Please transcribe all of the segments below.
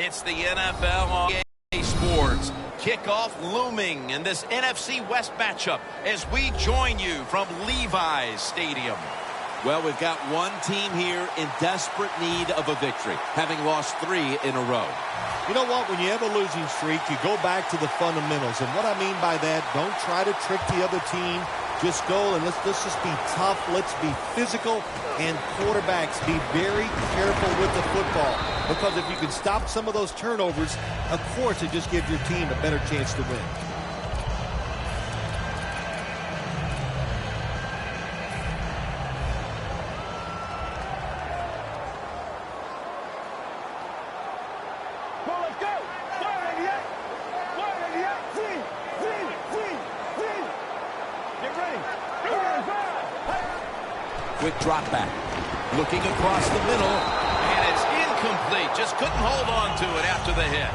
It's the NFL on EA Sports. Kickoff looming in this NFC West matchup as we join you from Levi's Stadium. Well, we've got one team here in desperate need of a victory, having lost 3 in a row. You know what? When you have a losing streak, you go back to the fundamentals. And what I mean by that, don't try to trick the other team. Just go and let's just be tough. Let's be physical. And quarterbacks, be very careful with the football. Because if you can stop some of those turnovers, of course, it just gives your team a better chance to win. Quick drop back. Looking across the middle. And it's incomplete. Just couldn't hold on to it after the hit.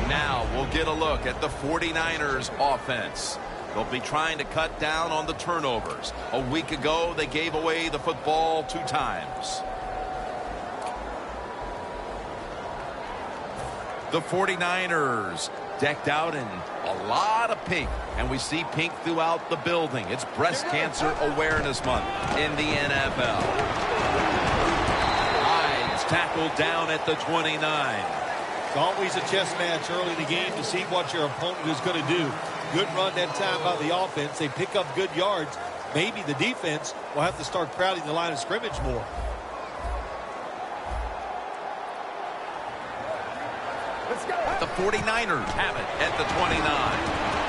Now we'll get a look at the 49ers offense. They'll be trying to cut down on the turnovers. A week ago, they gave away the football 2 times. The 49ers decked out in a lot of pink, and we see pink throughout the building. It's Breast Cancer Awareness Month in the NFL. Hines tackled down at the 29. It's always a chess match early in the game to see what your opponent is going to do. Good run that time by the offense. They pick up good yards. Maybe the defense will have to start crowding the line of scrimmage more. The 49ers have it at the 29.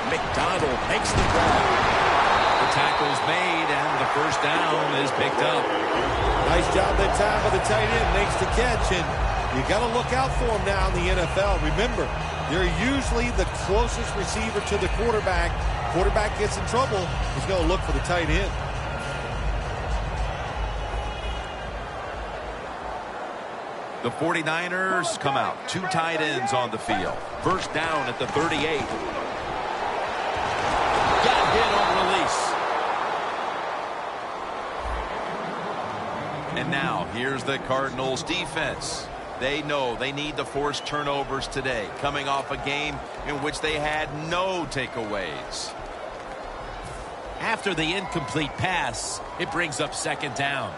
McDonald makes the grab. The tackle's made, and the first down is picked up. Nice job that time by the tight end. Makes the catch, and you got to look out for him now in the NFL. Remember, they're usually the closest receiver to the quarterback. Quarterback gets in trouble, he's going to look for the tight end. The 49ers come out. 2 tight ends on the field. First down at the 38. Got hit on release. And now here's the Cardinals defense. They know they need to force turnovers today, coming off a game in which they had no takeaways. After the incomplete pass, it brings up second down.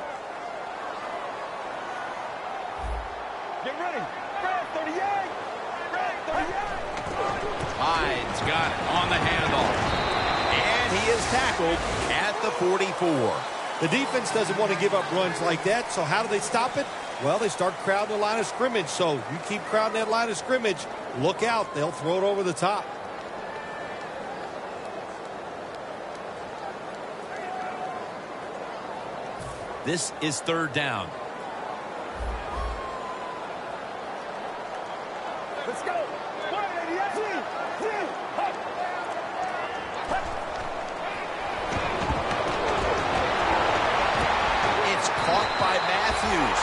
Hines got it on the handle. And he is tackled at the 44. The defense doesn't want to give up runs like that, so how do they stop it? Well, they start crowding the line of scrimmage, so you keep crowding that line of scrimmage, look out, they'll throw it over the top. This is third down. Let's go. It's caught by Matthews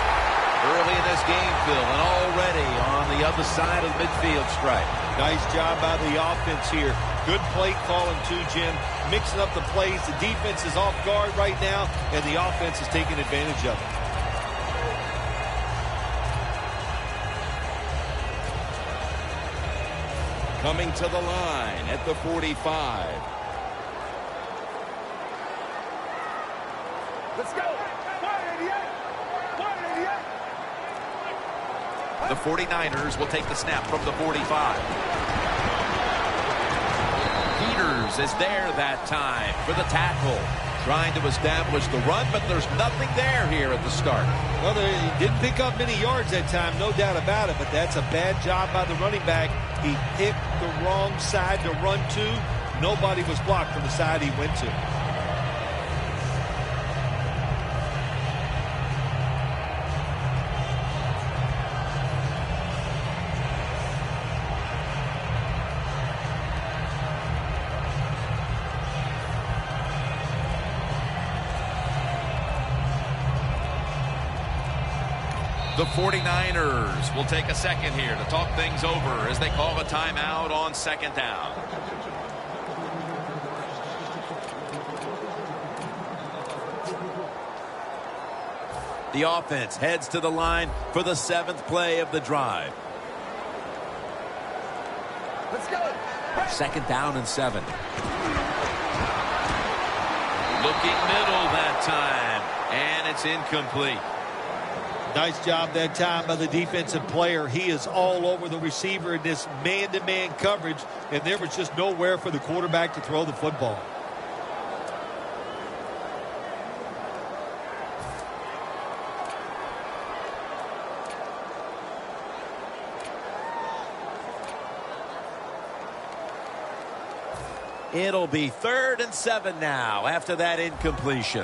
early in this game, Phil, and already on the other side of the midfield stripe. Nice job by the offense here. Good play calling too, Jim. Mixing up the plays. The defense is off guard right now, and the offense is taking advantage of it. Coming to the line at the 45. Let's go. 188. The 49ers will take the snap from the 45. Peters is there that time for the tackle. Trying to establish the run, but there's nothing there here at the start. Well, he didn't pick up many yards that time, no doubt about it, but that's a bad job by the running back. He picked the wrong side to run to. Nobody was blocked from the side he went to. The 49ers will take a second here to talk things over as they call a timeout on second down. The offense heads to the line for the 7th play of the drive. Let's go. 2nd down and 7. Looking middle that time, and it's incomplete. Nice job that time by the defensive player. He is all over the receiver in this man-to-man coverage, and there was just nowhere for the quarterback to throw the football. It'll be 3rd and 7 now after that incompletion.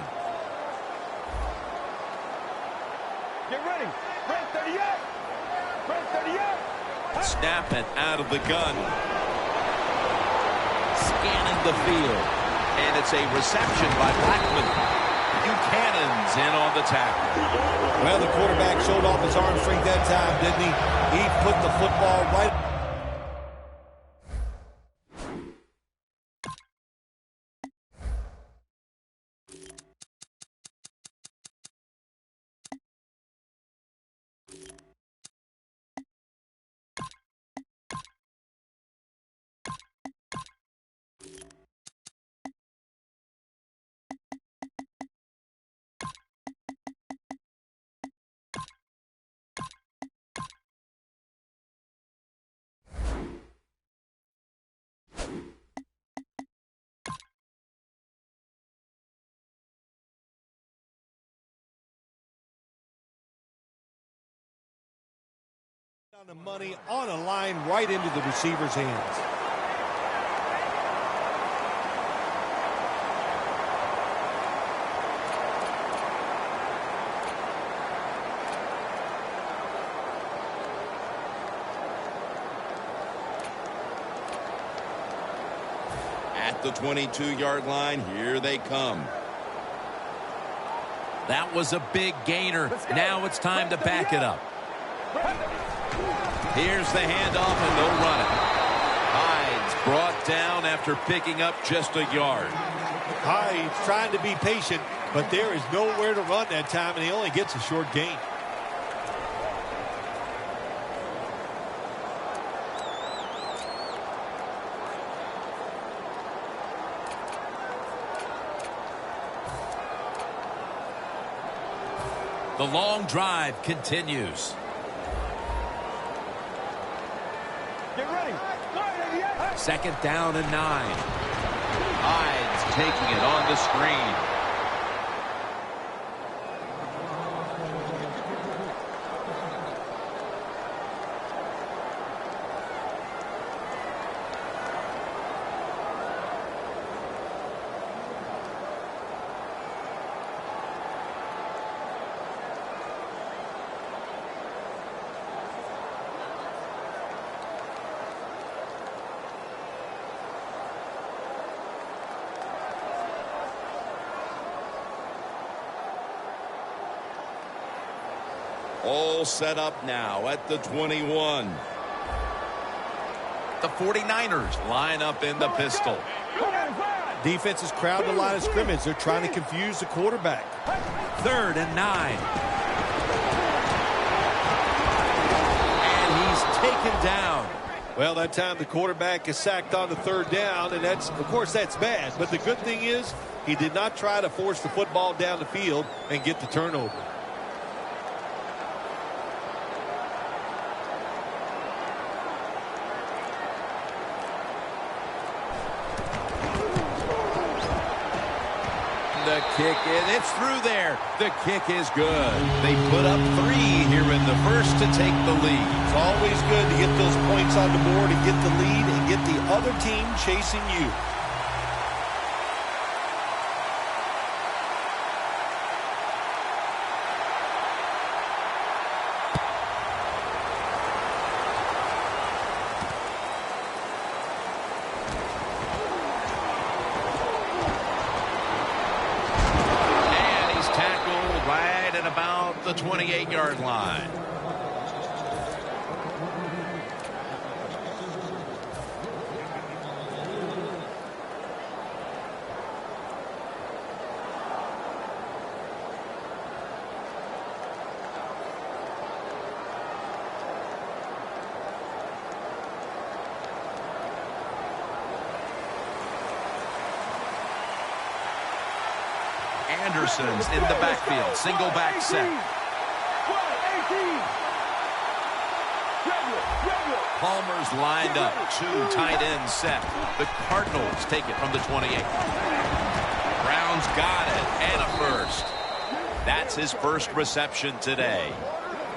Get ready. Red 38. Red 38. Snap it out of the gun. Scanning the field. And it's a reception by Blackman. Buchanan's in on the tackle. Well, the quarterback showed off his arm strength that time, didn't he? He put the football right. On the money, on a line right into the receiver's hands. At the 22-yard line, here they come. That was a big gainer. Now it's time to back it up. Here's the handoff, and they'll run it. Hyde's brought down after picking up just a yard. Hyde's trying to be patient, but there is nowhere to run that time, and he only gets a short gain. The long drive continues. Get ready. 2nd down and 9. Hyde's taking it on the screen. All set up now at the 21. The 49ers line up in the pistol. Defense is crowding the line of scrimmage. They're trying to confuse the quarterback. 3rd and 9. And he's taken down. Well, that time the quarterback is sacked on the 3rd down, and of course, that's bad. But the good thing is he did not try to force the football down the field and get the turnover. The kick, and it's through there. The kick is good. They put up 3 here in the first to take the lead. It's always good to get those points on the board and get the lead and get the other team chasing you. About the 28-yard line. Anderson's in the backfield. Single back set. Palmer's lined up. 2 tight ends set. The Cardinals take it from the 28. Brown's got it. And a first. That's his first reception today.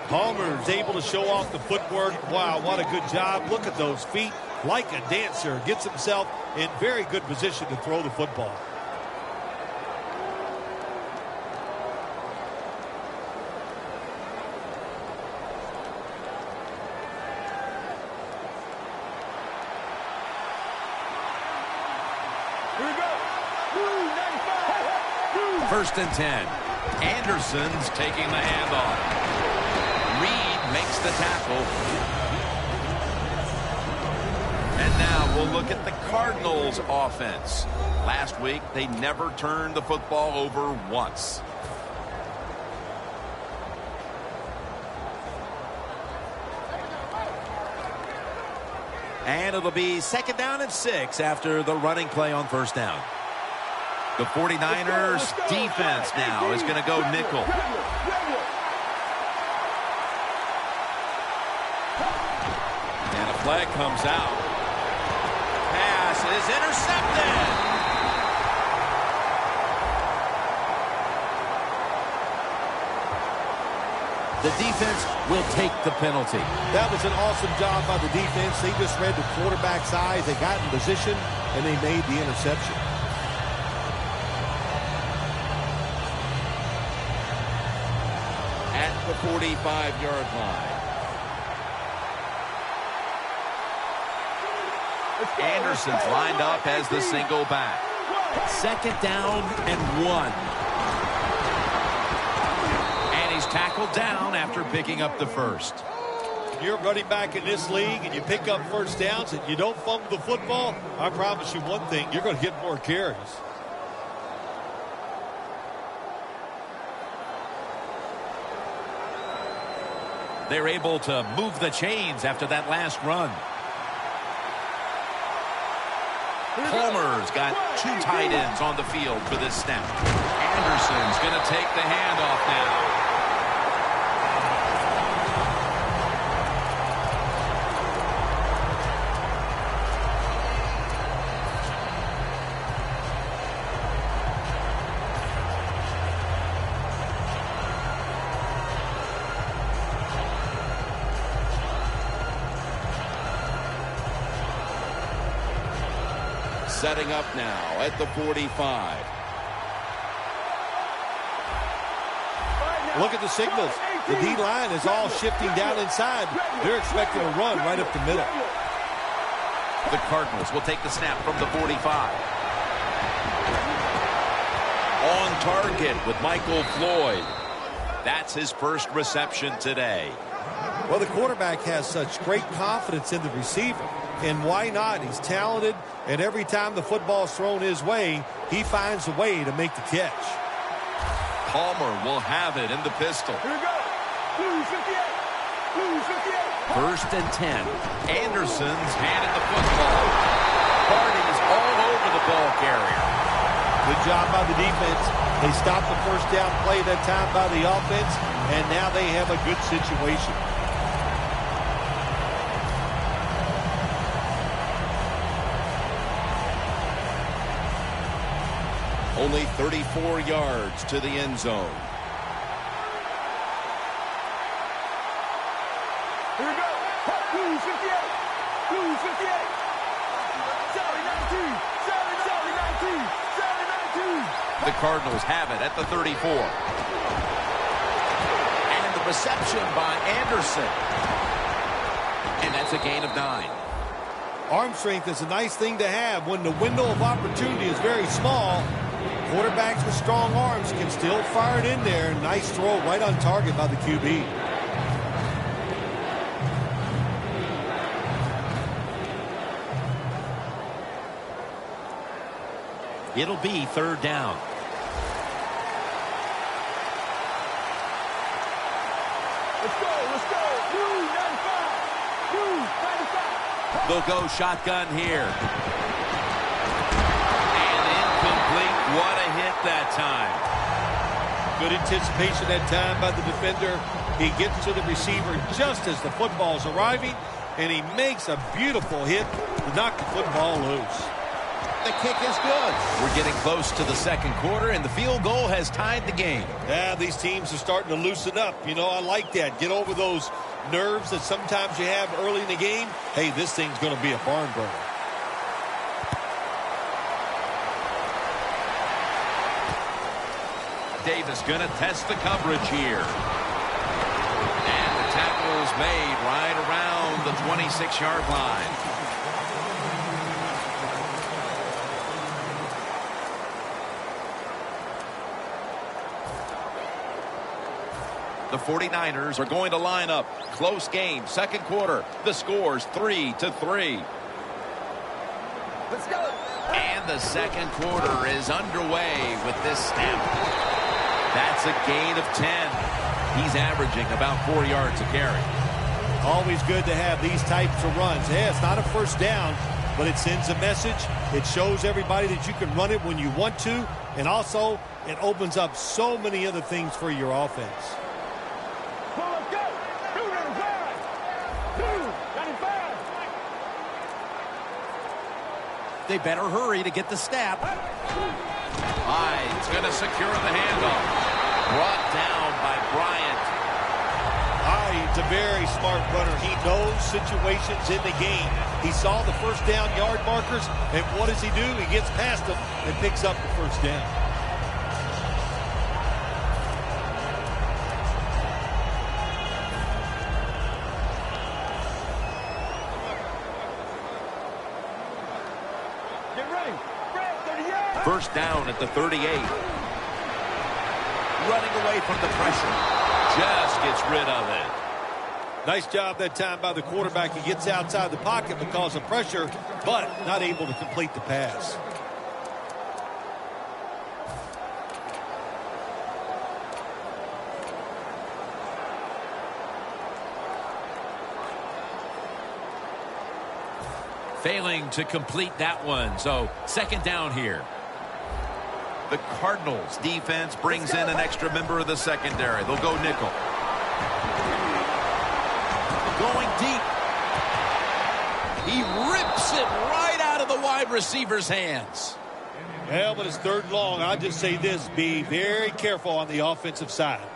Palmer's able to show off the footwork. Wow, what a good job. Look at those feet. Like a dancer. Gets himself in very good position to throw the football. First and 10. Anderson's taking the handoff. Reed makes the tackle. And now we'll look at the Cardinals offense. Last week, they never turned the football over once. And it'll be 2nd down and 6 after the running play on first down. The 49ers defense now is going to go nickel. And a flag comes out. Pass is intercepted. The defense will take the penalty. That was an awesome job by the defense. They just read the quarterback's eyes. They got in position, and they made the interception. At the 45-yard line. Anderson's lined up as the single back. 2nd down and 1. And he's tackled down after picking up the first. You're running back in this league and you pick up first downs and you don't fumble the football, I promise you one thing, you're going to get more carries. They're able to move the chains after that last run. Palmer's got 2 tight ends on the field for this snap. Anderson's going to take the handoff now. Setting up now at the 45. Look at the signals. The D-line is all shifting down inside. They're expecting a run right up the middle. The Cardinals will take the snap from the 45. On target with Michael Floyd. That's his first reception today. Well, the quarterback has such great confidence in the receiver. And why not? He's talented, and every time the football is thrown his way, he finds a way to make the catch. Palmer will have it in the pistol. Here we go. Blue 58. Blue 58. First and 10. Anderson's handed the football. Party's all over the ball carrier. Good job by the defense. They stopped the first down play that time by the offense, and now they have a good situation. Only 34 yards to the end zone. Here we go. Blue 58. Blue 58. Sally 19. Sally 19. Sally 19. The Cardinals have it at the 34. And the reception by Anderson. And that's a gain of 9. Arm strength is a nice thing to have when the window of opportunity is very small. Quarterbacks with strong arms can still fire it in there. Nice throw right on target by the QB. It'll be 3rd down. Let's go. Let's go. Blue 95. Blue 95. They'll go shotgun here. And incomplete. What a hit that time. Good anticipation that time by the defender. He gets to the receiver just as the football's arriving, and he makes a beautiful hit to knock the football loose. The kick is good. We're getting close to the second quarter, and the field goal has tied the game. Yeah, these teams are starting to loosen up. You know, I like that. Get over those nerves that sometimes you have early in the game. Hey, this thing's going to be a barn burner. Davis going to test the coverage here. And the tackle is made right around the 26-yard line. The 49ers are going to line up. Close game, second quarter. The score's 3-3. Let's go. And the second quarter is underway with this snap. That's a gain of 10. He's averaging about 4 yards a carry. Always good to have these types of runs. Yeah, it's not a first down, but it sends a message. It shows everybody that you can run it when you want to, and also it opens up so many other things for your offense. Let's go. 295. 295. They better hurry to get the snap. Hyde's going to secure the handoff. Brought down by Bryant. He's a very smart runner. He knows situations in the game. He saw the first down yard markers, and what does he do? He gets past them and picks up the first down. Get ready. Grab 30 yards. First down at the 38. Running away from the pressure. Just gets rid of it. Nice job that time by the quarterback. He gets outside the pocket because of pressure, but not able to complete the pass. Failing to complete that one. So second down here. The Cardinals defense brings in an extra member of the secondary. They'll go nickel. Going deep. He rips it right out of the wide receiver's hands. Well, but it's third and long. I'll just say this. Be very careful on the offensive side.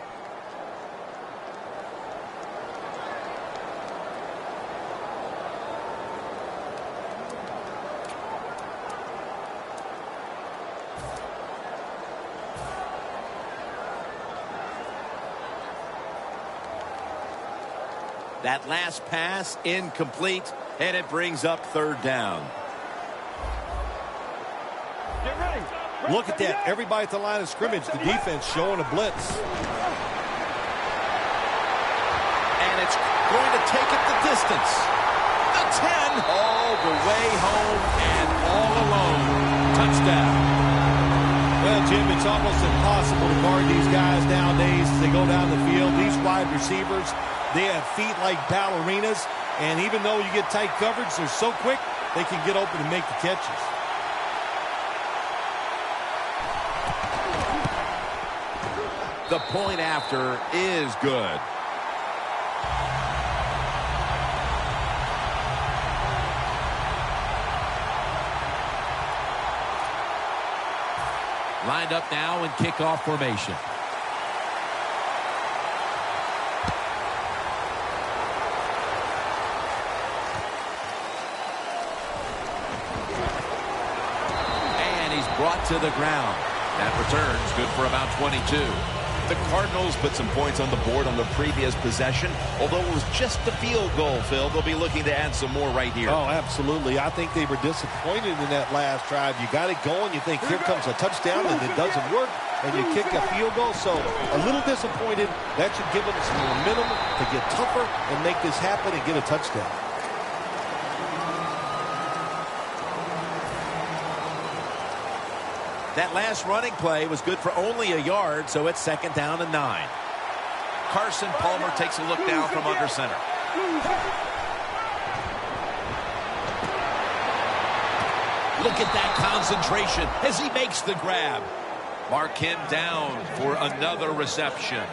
That last pass incomplete, and it brings up third down. Get ready. Look at that. Everybody at the line of scrimmage. The defense showing a blitz. And it's going to take it the distance. The 10. All the way home and all alone. Touchdown. Well, Jim, it's almost impossible to guard these guys nowadays as they go down the field. These wide receivers, they have feet like ballerinas, and even though you get tight coverage, they're so quick, they can get open and make the catches. The point after is good. Lined up now in kickoff formation. And he's brought to the ground. That return's good for about 22. The Cardinals put some points on the board on the previous possession. Although it was just a field goal, Phil, they'll be looking to add some more right here. Oh, absolutely. I think they were disappointed in that last drive. You got it going. You think here comes a touchdown, and it doesn't work, and you kick a field goal. So a little disappointed. That should give them some momentum to get tougher and make this happen and get a touchdown. That last running play was good for only a yard, so it's second down and 9. Carson Palmer takes a look down from under center. Look at that concentration as he makes the grab. Mark him down for another reception.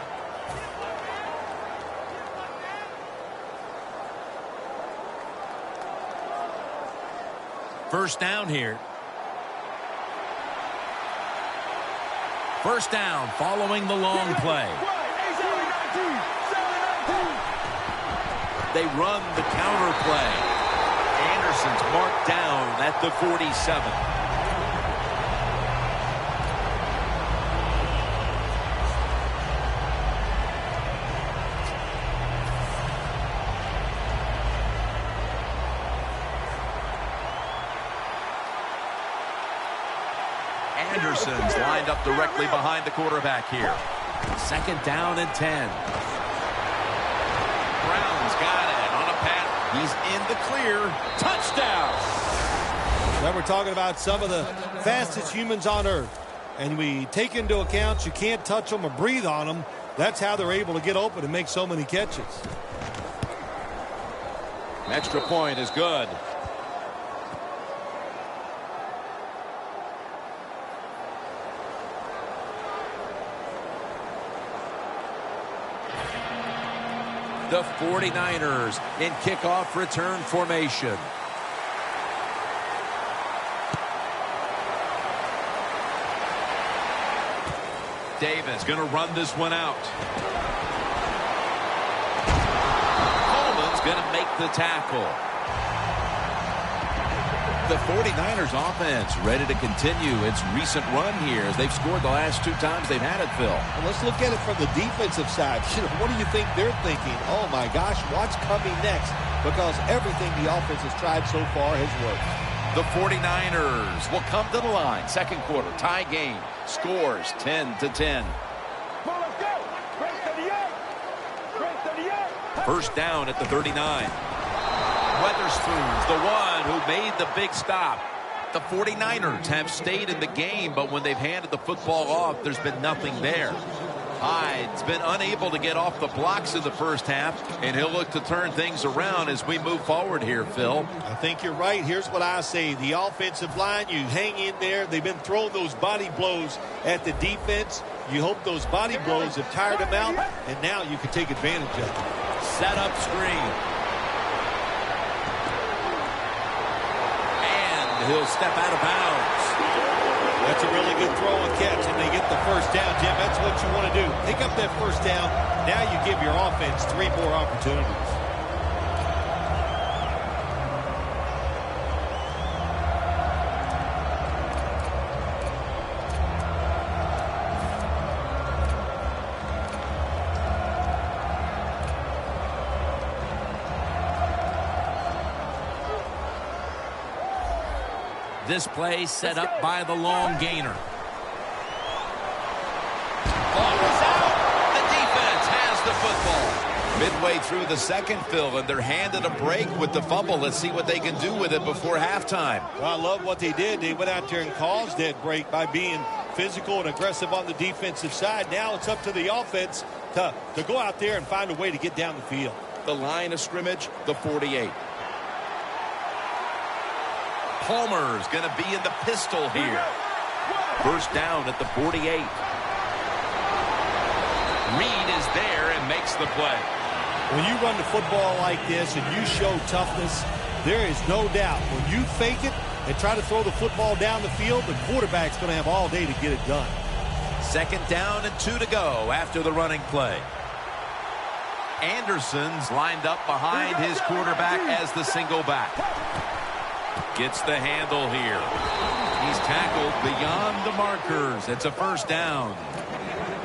First down here. First down following the long play. They run the counter play. Anderson's marked down at the 47. Anderson's lined up directly behind the quarterback here. Second down and 10. Brown's got it on a pass. He's in the clear. Touchdown. Well, we're talking about some of the fastest humans on earth. And we take into account you can't touch them or breathe on them. That's how they're able to get open and make so many catches. Extra point is good. The 49ers in kickoff return formation. Davis going to run this one out. Coleman's going to make the tackle. The 49ers offense ready to continue its recent run here as they've scored the last 2 times they've had it, Phil. Well, let's look at it from the defensive side. What do you think they're thinking? Oh, my gosh, what's coming next? Because everything the offense has tried so far has worked. The 49ers will come to the line. Second quarter, tie game. Scores 10-10. First down at the 39. Weatherspoon's the one who made the big stop. The 49ers have stayed in the game, but when they've handed the football off, there's been nothing there. Hyde's been unable to get off the blocks in the first half, and he'll look to turn things around as we move forward here, Phil. I think you're right. Here's what I say. The offensive line, you hang in there. They've been throwing those body blows at the defense. You hope those body blows have tired them out, and now you can take advantage of it. Set up screen. He'll step out of bounds. That's a really good throw and catch, and they get the first down, Jim. That's what you want to do. Pick up that first down. Now you give your offense 3 more opportunities. This play set up by the long gainer. Ball is out. The defense has the football. Midway through the second, Phil, and they're handed a break with the fumble. Let's see what they can do with it before halftime. Well, I love what they did. They went out there and caused that break by being physical and aggressive on the defensive side. Now it's up to the offense to go out there and find a way to get down the field. The line of scrimmage, the 48. Palmer's going to be in the pistol here. First down at the 48. Reed is there and makes the play. When you run the football like this and you show toughness, there is no doubt when you fake it and try to throw the football down the field, the quarterback's going to have all day to get it done. Second down and 2 to go after the running play. Anderson's lined up behind his quarterback as the single back. Gets the handle here. He's tackled beyond the markers. It's a first down.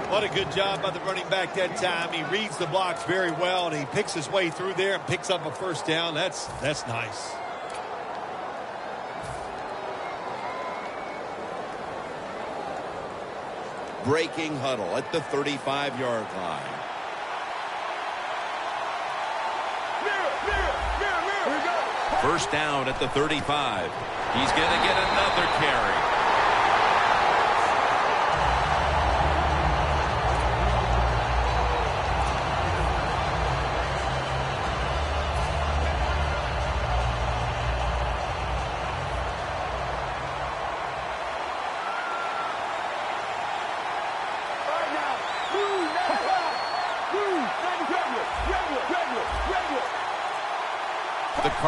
What a good job by the running back that time. He reads the blocks very well, and he picks his way through there and picks up a first down. That's nice. Breaking huddle at the 35-yard line. First down at the 35. He's going to get another carry.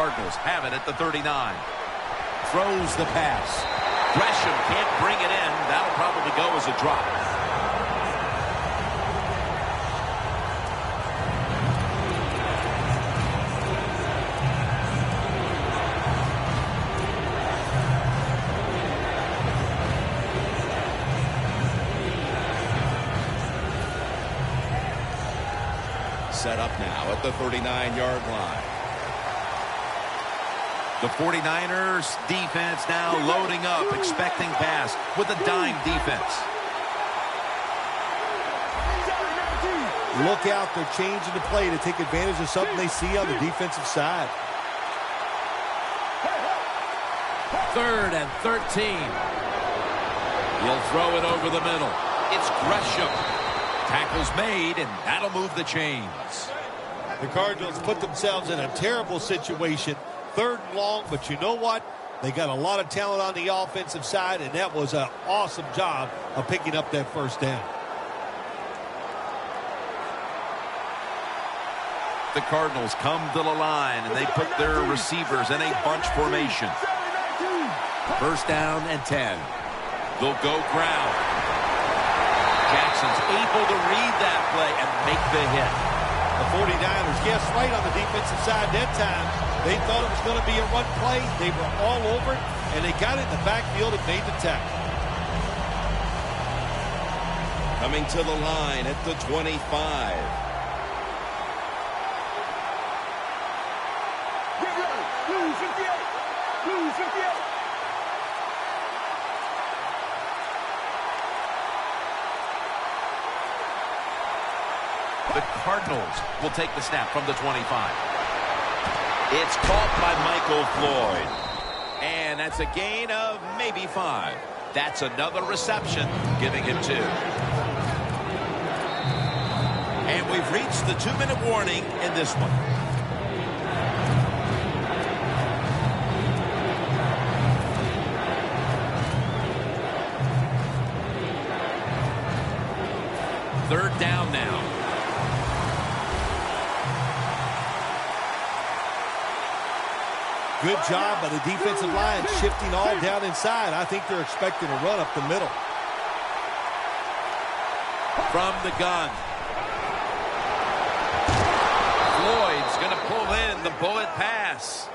Cardinals have it at the 39. Throws the pass. Gresham can't bring it in. That'll probably go as a drop. Set up now at the 39-yard line. The 49ers defense now loading up, expecting pass with a dime defense. Look out, they're changing the play to take advantage of something they see on the defensive side. 3rd and 13. He'll throw it over the middle. It's Gresham. Tackle's made, and that'll move the chains. The Cardinals put themselves in a terrible situation. 3rd and long, but you know what? They got a lot of talent on the offensive side, and that was an awesome job of picking up that first down. The Cardinals come to the line, and they put their receivers in a bunch formation. 1st down and 10. They'll go ground. Jackson's able to read that play and make the hit. The 49ers guessed right on the defensive side that time. They thought it was going to be a run play. They were all over it, and they got it in the backfield and made the tackle. Coming to the line at the 25. Get ready. Blue 58. Blue 58. The Cardinals will take the snap from the 25. It's caught by Michael Floyd. And that's a gain of maybe 5. That's another reception, giving him 2. And we've reached the 2-minute warning in this one. Third down now. Good job by the defensive line, shifting all down inside. I think they're expecting a run up the middle. From the gun. Floyd's going to pull in the bullet pass.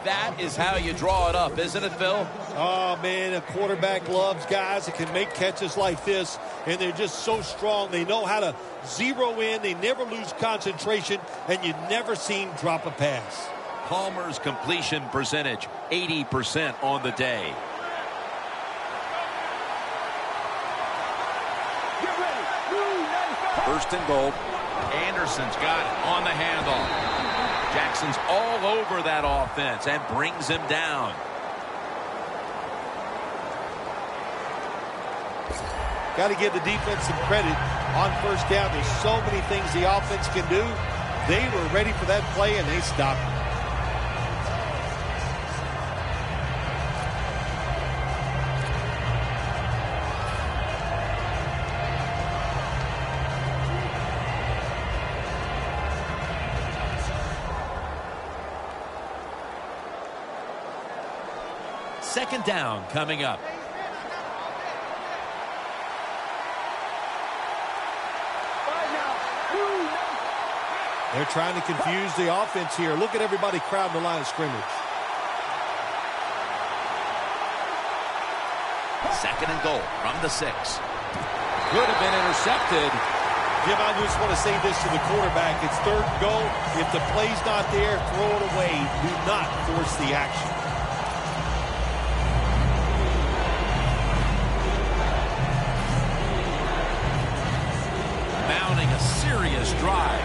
That is how you draw it up, isn't it, Phil? Oh, man, a quarterback loves guys that can make catches like this, and they're just so strong. They know how to zero in. They never lose concentration, and you never see him drop a pass. Palmer's completion percentage, 80% on the day. Get ready. Blue 95. 1st and goal. Anderson's got it on the handoff. Jackson's all over that offense and brings him down. Got to give the defense some credit on 1st down. There's so many things the offense can do. They were ready for that play, and they stopped it. Second down coming up. They're trying to confuse the offense here. Look at everybody crowding the line of scrimmage. 2nd and goal from the 6. Could have been intercepted. Jim, I just want to say this to the quarterback. It's 3rd and goal. If the play's not there, throw it away. Do not force the action. Mounting a serious drive.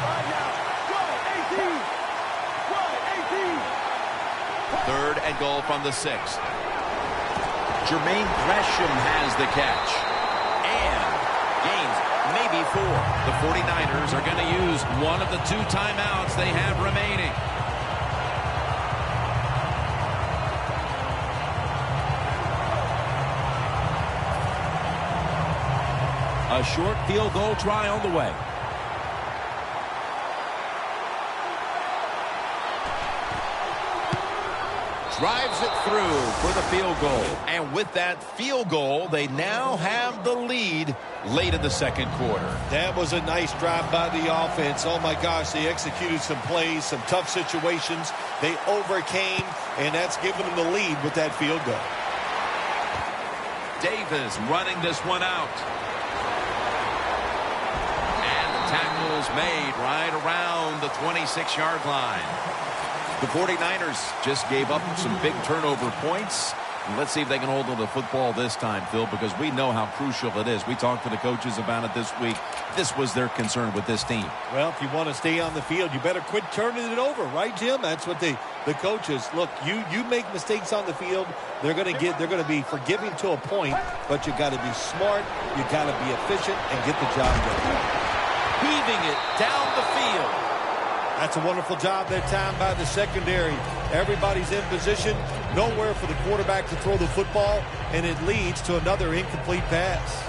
Right now. Go 18. Go 18. 3rd and goal from the 6. Jermaine Gresham has the catch. And gains maybe 4. The 49ers are going to use one of the 2 timeouts they have remaining. A short field goal try on the way. Drives it through for the field goal. And with that field goal, they now have the lead late in the second quarter. That was a nice drive by the offense. Oh, my gosh, they executed some plays, some tough situations. They overcame, and that's given them the lead with that field goal. Davis running this one out. And the tackle's made right around the 26-yard line. The 49ers just gave up some big turnover points. And let's see if they can hold on to the football this time, Phil, because we know how crucial it is. We talked to the coaches about it this week. This was their concern with this team. Well, if you want to stay on the field, you better quit turning it over, right, Jim? That's what the coaches look. You make mistakes on the field, they're going to be forgiving to a point, but you got to be smart, you got to be efficient, and get the job done. Heaving it down the field. That's a wonderful job that time by the secondary. Everybody's in position, nowhere for the quarterback to throw the football, and it leads to another incomplete pass.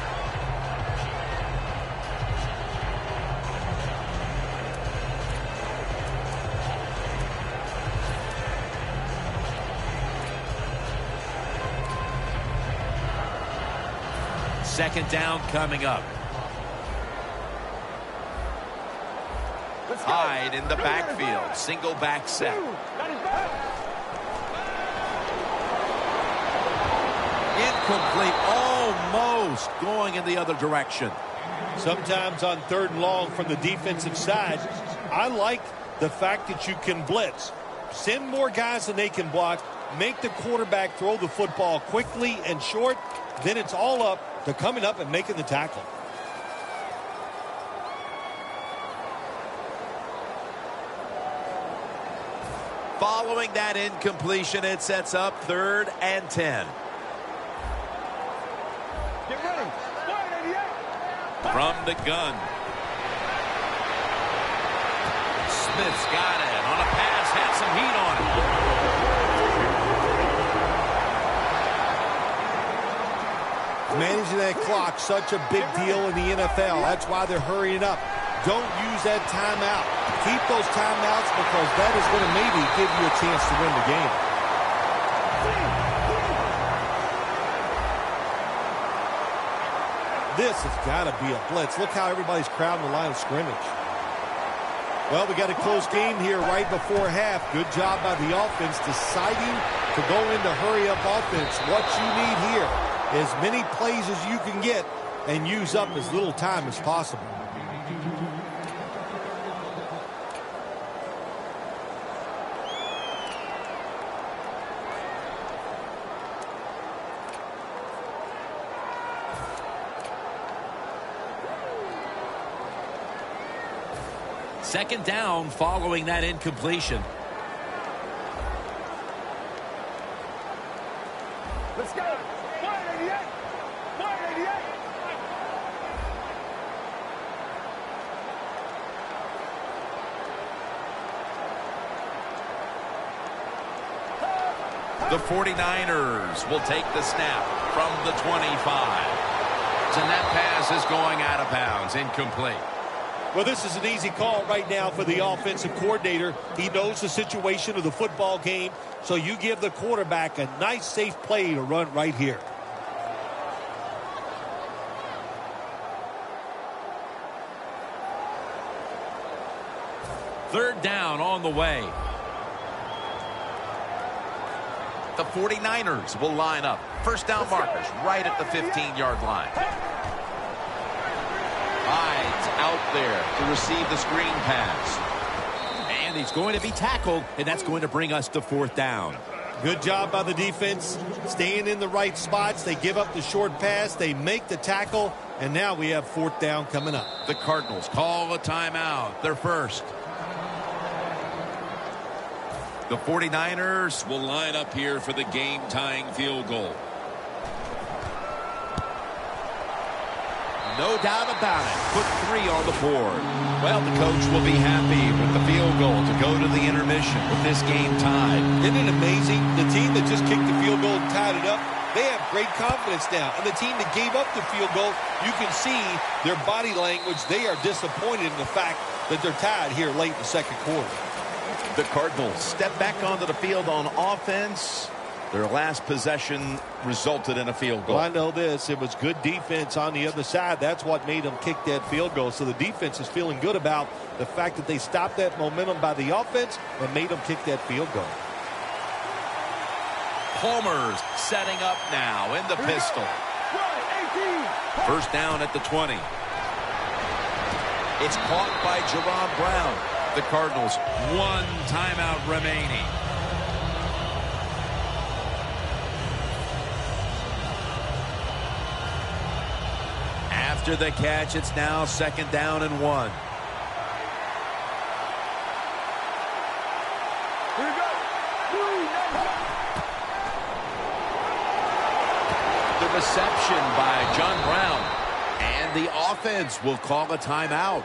Second down coming up. Hyde in the backfield. Single back set. Incomplete. Almost going in the other direction. Sometimes on 3rd and long from the defensive side, I like the fact that you can blitz. Send more guys than they can block. Make the quarterback throw the football quickly and short. Then it's all up to coming up and making the tackle. Following that incompletion, it sets up 3rd and 10. Get ready. From the gun. Smith's got it on a pass, had some heat on it. Managing that clock, such a big deal in the NFL. That's why they're hurrying up. Don't use that timeout. Keep those timeouts because that is going to maybe give you a chance to win the game. This has got to be a blitz. Look how everybody's crowding the line of scrimmage. Well, we got a close game here right before half. Good job by the offense deciding to go into hurry-up offense. What you need here, as many plays as you can get and use up as little time as possible. Second down following that incompletion. Let's go. 188. 188. The 49ers will take the snap from the 25. And that pass is going out of bounds, incomplete. Well, this is an easy call right now for the offensive coordinator. He knows the situation of the football game, so you give the quarterback a nice, safe play to run right here. Third down on the way. The 49ers will line up. First down markers right at the 15-yard line. Hyde's out there to receive the screen pass. And he's going to be tackled, and that's going to bring us to 4th down. Good job by the defense, staying in the right spots. They give up the short pass. They make the tackle, and now we have 4th down coming up. The Cardinals call a timeout. Their first. The 49ers will line up here for the game-tying field goal. No doubt about it. Put 3 on the board. Well, the coach will be happy with the field goal to go to the intermission with this game tied. Isn't it amazing? The team that just kicked the field goal and tied it up, they have great confidence now. And the team that gave up the field goal, you can see their body language. They are disappointed in the fact that they're tied here late in the second quarter. The Cardinals step back onto the field on offense. Their last possession resulted in a field goal. Well, I know this. It was good defense on the other side. That's what made them kick that field goal. So the defense is feeling good about the fact that they stopped that momentum by the offense and made them kick that field goal. Palmer's setting up now in the pistol. First down at the 20. It's caught by Jerron Brown. The Cardinals, 1 timeout remaining. After the catch, it's now 2nd down and 1. The reception by John Brown. And the offense will call a timeout.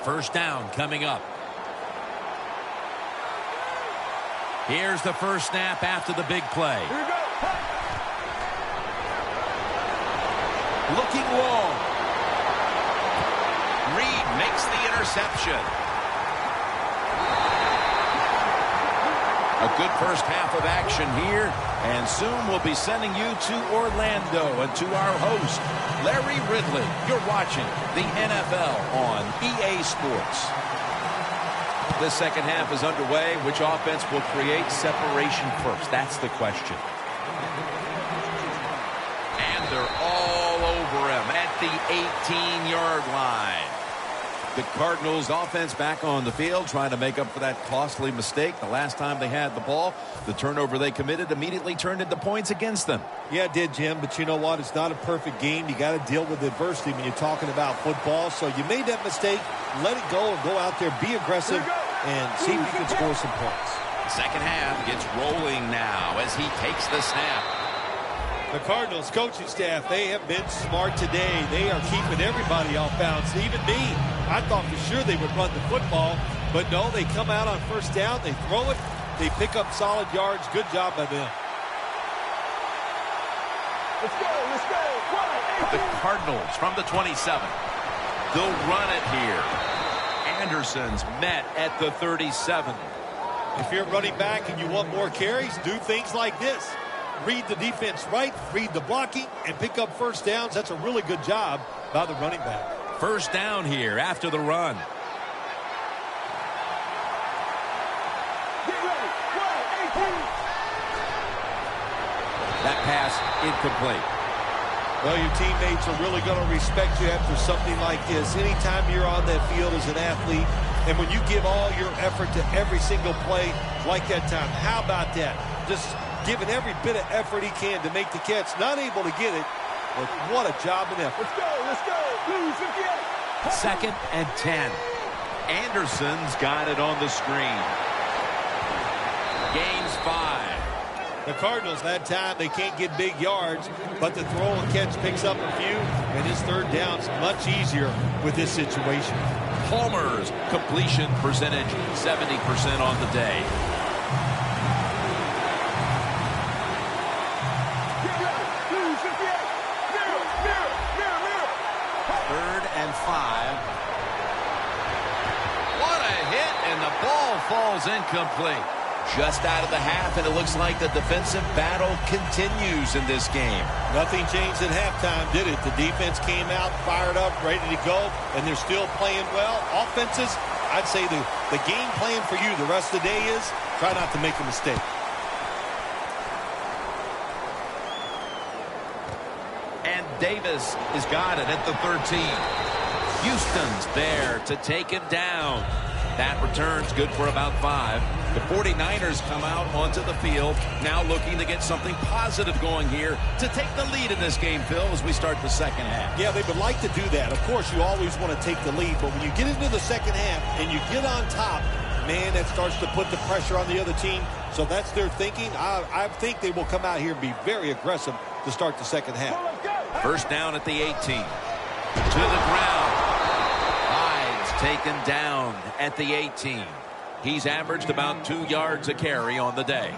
First down coming up. Here's the first snap after the big play. Looking long. Reed makes the interception. A good first half of action here, and soon we'll be sending you to Orlando and to our host, Larry Ridley. You're watching the NFL on EA Sports. The second half is underway. Which offense will create separation first? That's the question. And they're all over him at the 18-yard line. The Cardinals offense back on the field trying to make up for that costly mistake. The last time they had the ball, the turnover they committed immediately turned into points against them. Yeah, it did, Jim, but you know what? It's not a perfect game. You got to deal with adversity when you're talking about football. So you made that mistake, let it go, and go out there, be aggressive, and see if you can score some points. Second half gets rolling now as he takes the snap. The Cardinals coaching staff, they have been smart today. They are keeping everybody off bounds, even me. I thought for sure they would run the football, but no, they come out on first down, they throw it, they pick up solid yards. Good job by them. Let's go, let's go. The Cardinals from the 27. They'll run it here. Anderson's met at the 37. If you're running back and you want more carries, do things like this. Read the defense right, read the blocking, and pick up first downs. That's a really good job by the running back. First down here after the run. Get ready. Run, 18. That pass incomplete. Well, your teammates are really going to respect you after something like this. Anytime you're on that field as an athlete, and when you give all your effort to every single play like that time, how about that? Just giving every bit of effort he can to make the catch. Not able to get it, but what a job and effort. Let's go, let's go. Lose 58. 2nd and 10. Anderson's got it on the screen. Gains 5. The Cardinals, that time, they can't get big yards, but the throw and catch picks up a few, and his third down's much easier with this situation. Palmer's completion percentage, 70% on the day. Get ready. Lose 58. Mirror, mirror, mirror, mirror. 3rd and 5. What a hit, and the ball falls incomplete. Just out of the half, and it looks like the defensive battle continues in this game. Nothing changed at halftime, did it? The defense came out, fired up, ready to go, and they're still playing well. Offenses, I'd say the game plan for you the rest of the day is try not to make a mistake. And Davis has got it at the 13. Houston's there to take him down. That return's good for about 5. The 49ers come out onto the field, now looking to get something positive going here to take the lead in this game, Phil, as we start the second half. Yeah, they would like to do that. Of course, you always want to take the lead, but when you get into the second half and you get on top, man that starts to put the pressure on the other team. So that's their thinking. I think they will come out here and be very aggressive to start the second half. First down at the 18. To the ground. Hyde's taken down at the 18. He's averaged about 2 yards a carry on the day.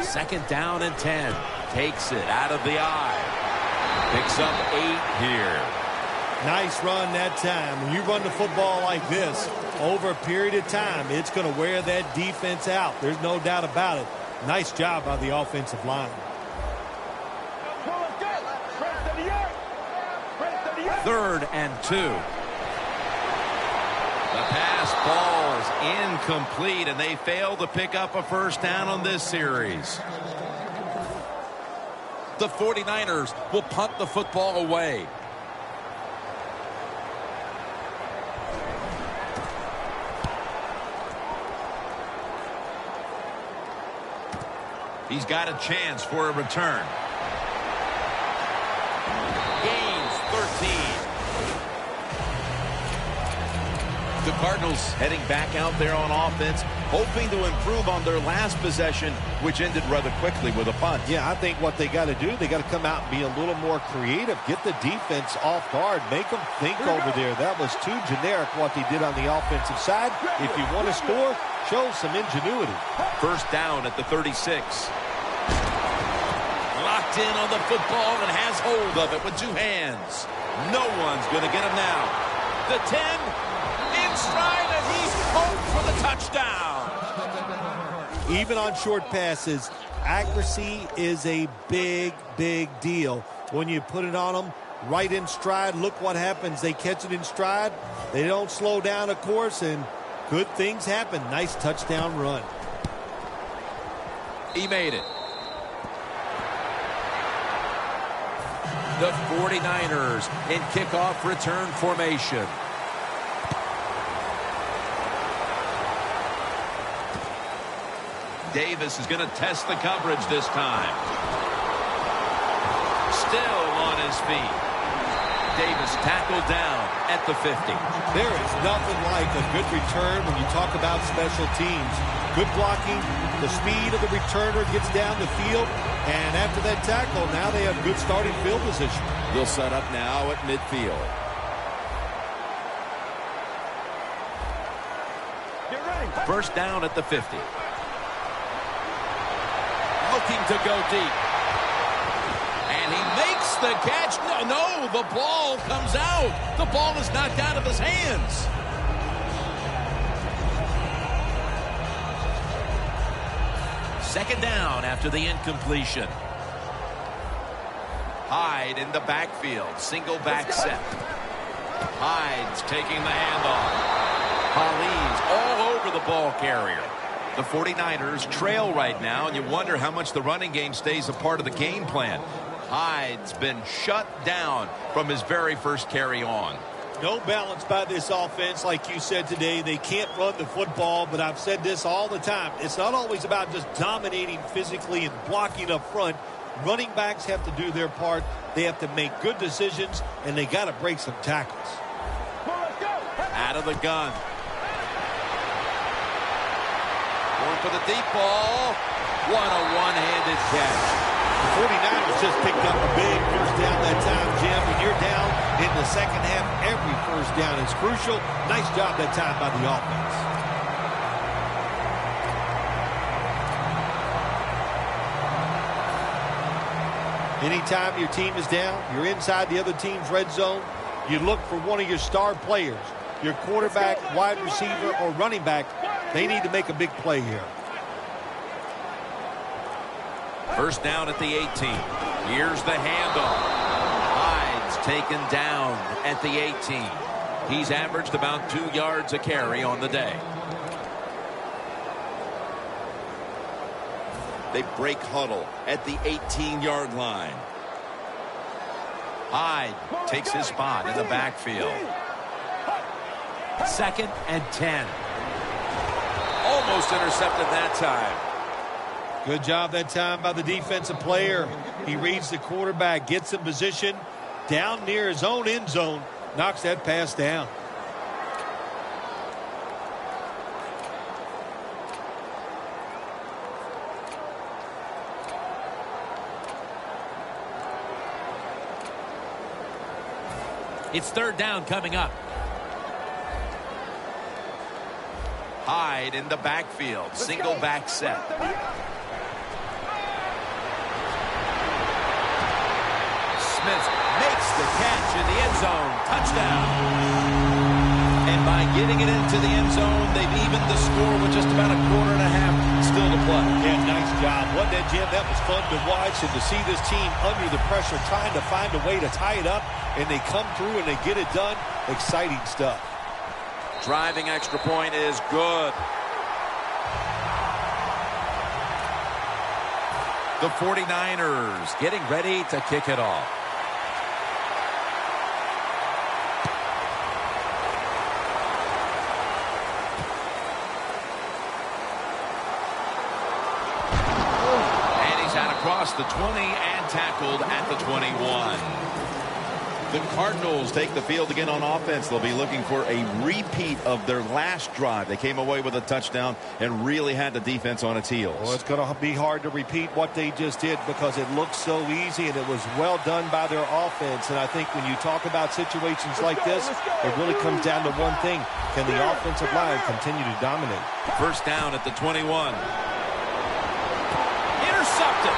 Second down and 10. Takes it out of the eye. Picks up 8 here. Nice run that time. When you run the football like this, over a period of time, it's going to wear that defense out. There's no doubt about it. Nice job by the offensive line. Third and 2. The pass falls incomplete, and they fail to pick up a first down on this series. The 49ers will punt the football away. He's got a chance for a return. Gains 13. The Cardinals heading back out there on offense, hoping to improve on their last possession, which ended rather quickly with a punt. Yeah, I think what they got to do, they got to come out and be a little more creative. Get the defense off guard. Make them think over there. That was too generic what they did on the offensive side. If you want to score, show some ingenuity. First down at the 36. Locked in on the football and has hold of it with 2 hands. No one's going to get him now. The 10. Stride, and he's home for the touchdown. Even on short passes, accuracy is a big, big deal. When you put it on them right in stride, look what happens. They catch it in stride. They don't slow down, of course, and good things happen. Nice touchdown run. He made it. The 49ers in kickoff return formation. Davis is going to test the coverage this time. Still on his feet. Davis tackled down at the 50. There is nothing like a good return when you talk about special teams. Good blocking, the speed of the returner gets down the field, and after that tackle, now they have good starting field position. They'll set up now at midfield. Get ready. First down at the 50. Looking to go deep. And he makes the catch. No, the ball comes out. The ball is knocked out of his hands. Second down after the incompletion. Hyde in the backfield. Single back set. Hyde's taking the handoff. Holly's all over the ball carrier. The 49ers trail right now, and you wonder how much the running game stays a part of the game plan. Hyde's been shut down from his very first carry on. No balance by this offense, like you said today. They can't run the football, but I've said this all the time. It's not always about just dominating physically and blocking up front. Running backs have to do their part. They have to make good decisions, and they got to break some tackles. Out of the gun. Going for the deep ball. What a one-handed catch. The 49ers just picked up a big first down that time, Jim. When you're down in the second half, every first down is crucial. Nice job that time by the offense. Anytime your team is down, you're inside the other team's red zone, you look for one of your star players, your quarterback, wide receiver, or running back. They need to make a big play here. First down at the 18. Here's the handoff. Hyde's taken down at the 18. He's averaged about 2 yards a carry on the day. They break huddle at the 18-yard line. Hyde takes his spot in the backfield. 2nd and 10. Almost intercepted that time. Good job that time by the defensive player. He reads the quarterback, gets in position down near his own end zone, knocks that pass down. It's 3rd down coming up. Hyde in the backfield. Single back set. Smith makes the catch in the end zone. Touchdown. And by getting it into the end zone, they've evened the score with just about a quarter and a half still to play. Yeah, nice job. Wasn't that, Jim? That was fun to watch, and to see this team under the pressure trying to find a way to tie it up, and they come through and they get it done. Exciting stuff. Driving extra point is good. The 49ers getting ready to kick it off. And he's out across the 20 and tackled at the 21. The Cardinals take the field again on offense. They'll be looking for a repeat of their last drive. They came away with a touchdown and really had the defense on its heels. Well, it's going to be hard to repeat what they just did because it looked so easy and it was well done by their offense. And I think when you talk about situations like this, it really comes down to one thing. Can the offensive line continue to dominate? 1st down at the 21. Intercepted.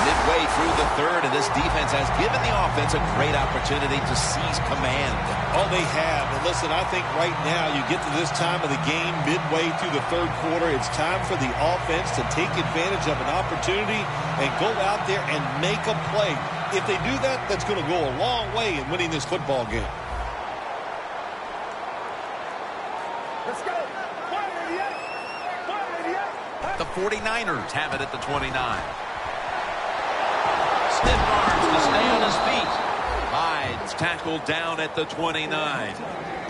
Midway through the 3rd, and this defense has given the offense a great opportunity to seize command. Oh, they have. And listen, I think right now you get to this time of the game, midway through the 3rd quarter, it's time for the offense to take advantage of an opportunity and go out there and make a play. If they do that, that's going to go a long way in winning this football game. Let's go. 188. 188. The 49ers have it at the 29. Stiff arms to stay on his feet. Hyde's tackled down at the 29.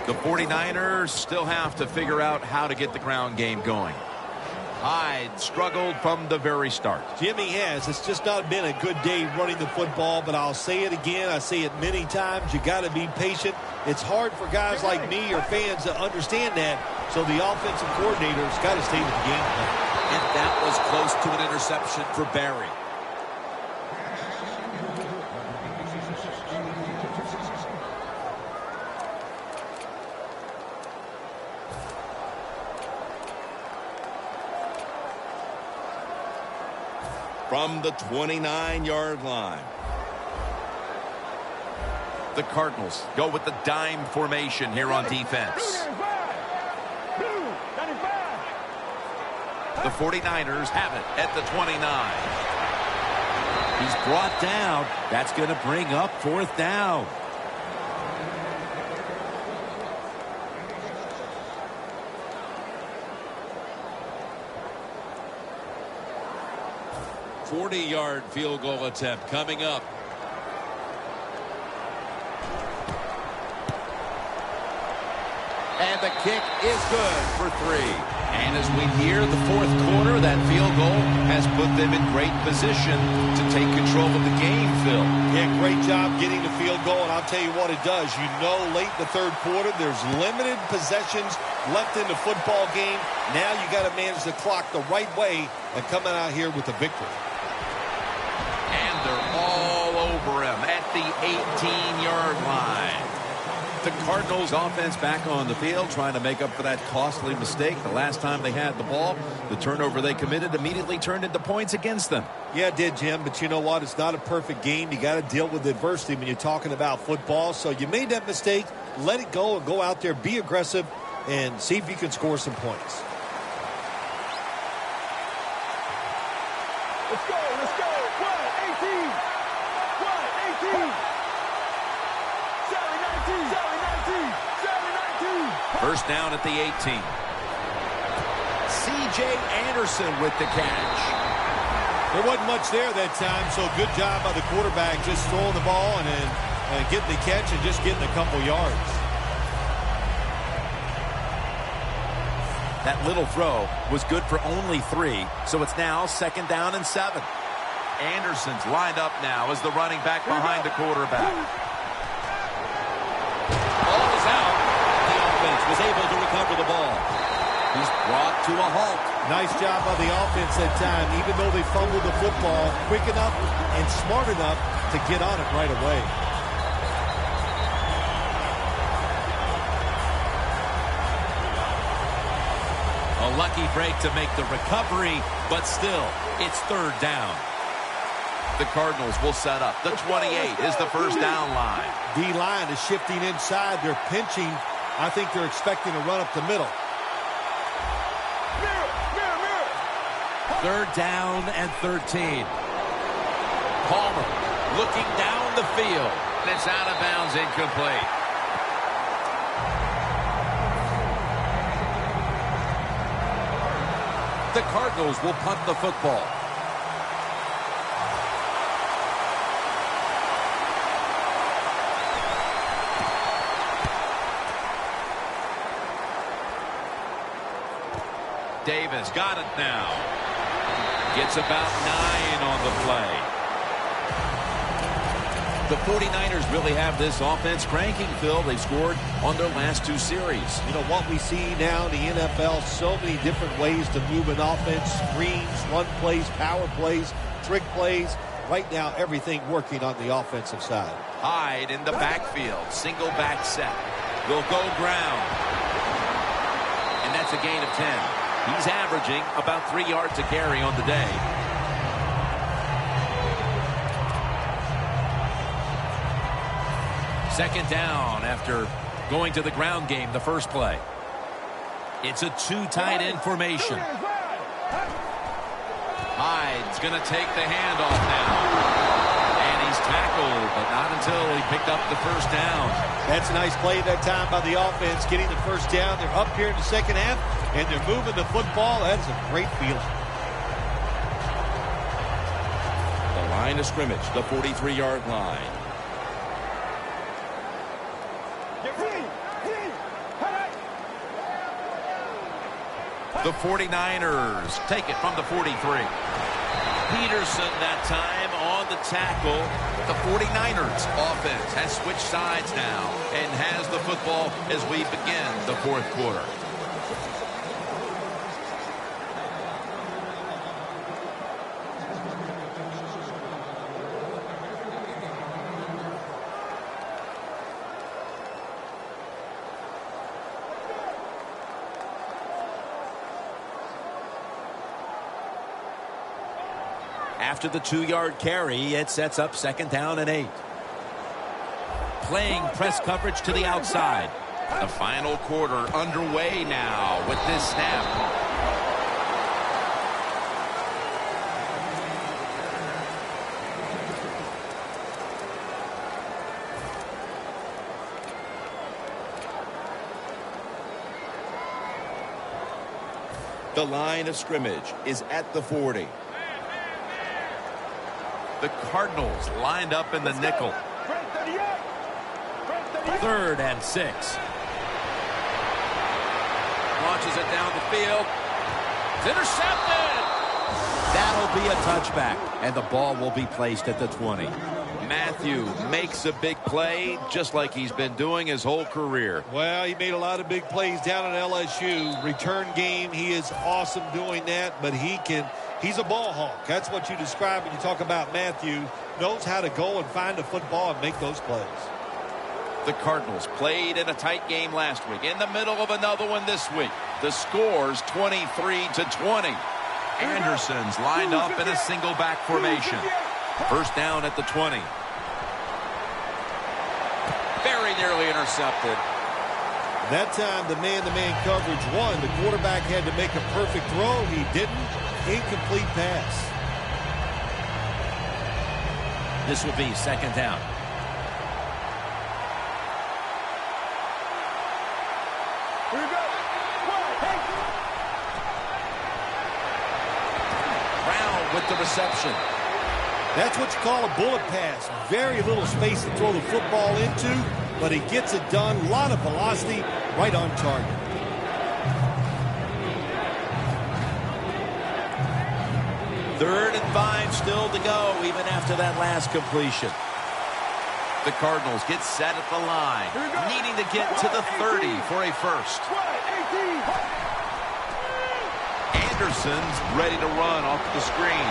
The 49ers still have to figure out how to get the ground game going. Hyde struggled from the very start. Jimmy has. It's just not been a good day running the football, but I'll say it again. I say it many times. You got to be patient. It's hard for guys like me or fans to understand that, so the offensive coordinator's got to stay with the game plan. And that was close to an interception for Barry. From the 29-yard line. The Cardinals go with the dime formation here on defense. The 49ers have it at the 29. He's brought down. That's going to bring up 4th down. .40-yard field goal attempt coming up. And the kick is good for 3. And as we hear the 4th quarter, that field goal has put them in great position to take control of the game, Phil. Yeah, great job getting the field goal, and I'll tell you what it does. You know, late in the 3rd quarter, there's limited possessions left in the football game. Now you got to manage the clock the right way and come out here with a victory. And they're all over him at the 18-yard line. The Cardinals offense back on the field trying to make up for that costly mistake. The last time they had the ball, the turnover they committed immediately turned into points against them. Yeah, it did, Jim, but you know what? It's not a perfect game. You got to deal with adversity when you're talking about football. So you made that mistake, let it go, and go out there, be aggressive, and see if you can score some points. Let's go. Let's go. 118. 118. 1st down at the 18. C.J. Anderson with the catch. There wasn't much there that time, so good job by the quarterback just throwing the ball and then getting the catch and just getting a couple yards. That little throw was good for only 3, so it's now 2nd down and 7. Anderson's lined up now as the running back behind the quarterback. Ball is out. The offense was able to recover the ball. He's brought to a halt. Nice job by the offense that time, even though they fumbled the football, quick enough and smart enough to get on it right away. A lucky break to make the recovery, but still, it's 3rd down. The Cardinals will set up. The 28 is the first down line. D-line is shifting inside. They're pinching. I think they're expecting to run up the middle. 3rd down and 13. Palmer looking down the field. And it's out of bounds, incomplete. The Cardinals will punt the football. Davis got it now. Gets about 9 on the play. The 49ers really have this offense cranking, Phil. They've scored on their last 2 series. You know, what we see now in the NFL, so many different ways to move an offense, screens, run plays, power plays, trick plays. Right now, everything working on the offensive side. Hyde in the backfield. Single back set. Will go ground. And that's a gain of 10. He's averaging about 3 yards a carry on the day. Second down after going to the ground game the first play. It's a 2 tight end formation. Hyde's going to take the handoff now. And he's tackled, but not until he picked up the first down. That's a nice play that time by the offense, getting the first down. They're up here in the second half, and they're moving the football. That is a great feeling. The line of scrimmage, the 43-yard line. The 49ers take it from the 43. Peterson that time on the tackle. The 49ers offense has switched sides now and has the football as we begin the 4th quarter. After the 2-yard carry, it sets up 2nd down and 8. Playing press coverage to the outside. The final quarter underway now with this snap. The line of scrimmage is at the 40. The Cardinals lined up in the nickel. 3rd and 6. Launches it down the field. It's intercepted. That'll be a touchback, and the ball will be placed at the 20. Mathieu makes a big play just like he's been doing his whole career. Well, he made a lot of big plays down at LSU. Return game, he is awesome doing that, but he's a ball hawk. That's what you describe when you talk about Mathieu. Knows how to go and find the football and make those plays. The Cardinals played in a tight game last week. In the middle of another one this week. The score's 23-20. Anderson's lined up in a single back formation. First down at the 20. Very nearly intercepted. That time, the man-to-man coverage won. The quarterback had to make a perfect throw. He didn't. Incomplete pass. This will be 2nd down. with the reception. That's what you call a bullet pass. Very little space to throw the football into, but he gets it done. A lot of velocity, right on target. Third and 5 still to go, even after that last completion. The Cardinals get set at the line, needing to get to the 30 for a first. Anderson's ready to run off the screen.